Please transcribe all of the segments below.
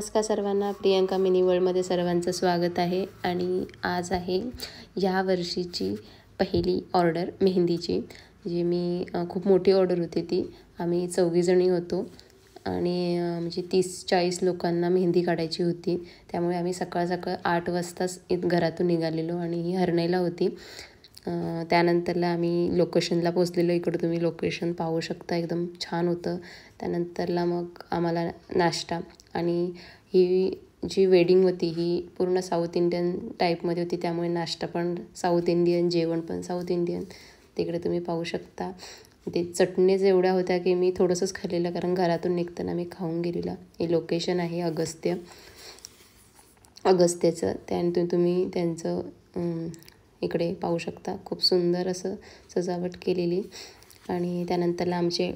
नमस्कार सर्वांना, प्रियंका मिनी वर्ल्डमध्ये सर्वांचं स्वागत आहे. आणि आज आहे या वर्षीची पहिली ऑर्डर मेहंदीची. जी मी खूप मोठी ऑर्डर होती ती. आम्ही 4 जणी होतो आणि म्हणजे 30-40 लोकांना मेहंदी काढायची होती. त्यामुळे आम्ही सकाळ 8 वाजताच घरातून निघालेलो आणि ही हरणाईला होती. त्यानंतरला आम्ही लोकेशनला पोचलेलो. इकडं तुम्ही लोकेशन पाहू शकता, एकदम छान होतं. त्यानंतरला मग आम्हाला नाश्ता आणि ही जी वेडिंग होती ही पूर्ण साऊथ इंडियन टाईपमध्ये होती. त्यामुळे नाश्ता पण साऊथ इंडियन, जेवण पण साऊथ इंडियन. तिकडे तुम्ही पाहू शकता. ते चटणीच एवढ्या होत्या की मी थोडंसंच खाल्लेलं, कारण घरातून निघताना मी खाऊन गेलेला. हे लोकेशन आहे अगस्त्याचं. त्यानंतर तुम्ही त्यांचं इकडे पाहू शकता. खूप सुंदर असं सजावट केलेली. आणि त्यानंतरला आमचे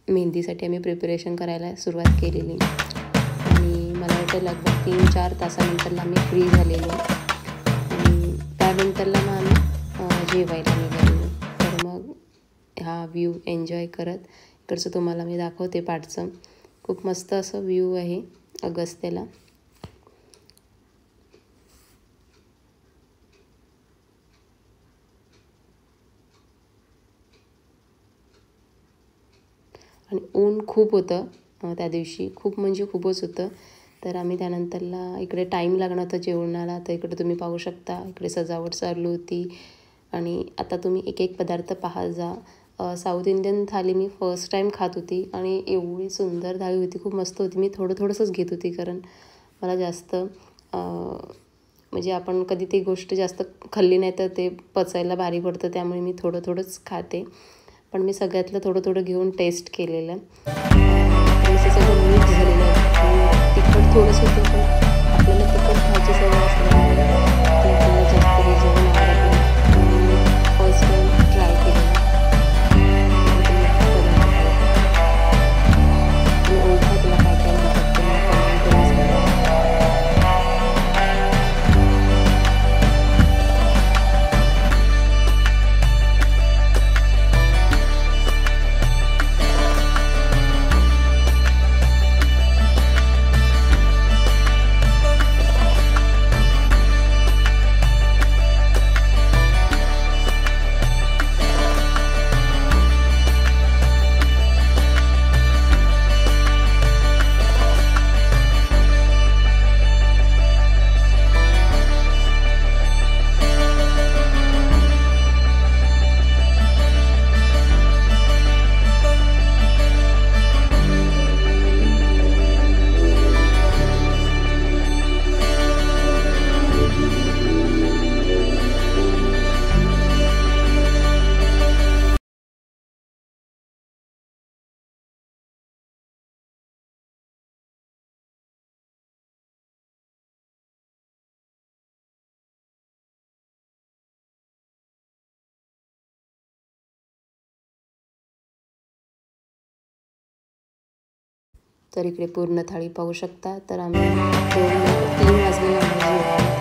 मेहंदीसाठी आम्ही प्रिपरेशन करायला सुरुवात केलेली. आणि मला वाटतं लगभग 3-4 तासानंतरला आम्ही फ्री झालेलो. आणि त्यानंतरला मग आम्ही जेवायला निघालेलो. तर मग हा व्ह्यू एन्जॉय करत इकडचं तुम्हाला मी दाखवते पाठचं. खूप मस्त असं व्ह्यू आहे अगस्त्याला. आणि ऊन खूप होतं त्या दिवशी, खूप म्हणजे खूपच होतं. तर आम्ही त्यानंतरला इकडे टाईम लागणार होता जेवणाला. तर इकडे तुम्ही पाहू शकता, इकडे सजावट चालू होती. आणि आता तुम्ही एक पदार्थ पाहत जा. साऊथ इंडियन थाली मी फर्स्ट टाईम खात होती आणि एवढी सुंदर थाली होती, खूप मस्त होती. मी थोडंसंच घेत होती, कारण मला जास्त म्हणजे आपण कधी ती गोष्ट जास्त खाल्ली नाही तर ते पचायला भारी पडतं. त्यामुळे मी थोडंच खाते. पण मी सगळ्यातलं थोडं घेऊन टेस्ट केलेलं. सगळं मिक्स झालेलं. तिखट थोडंसं होतं, पण आपल्याला तिखट खायची सवय असल्यामुळे ते आपल्याला जास्त हे जेवण आवडत नाही. फर्स्ट टाईम ट्राय केलेलं. आणि ओळखा तुला काय काय म्हणतात ते मला कमेंट करून सांगा. तर इकडे पूर्ण थाळी पाहू शकता. तर आम्ही 2-3 वाजले आम्हाला जेवायला.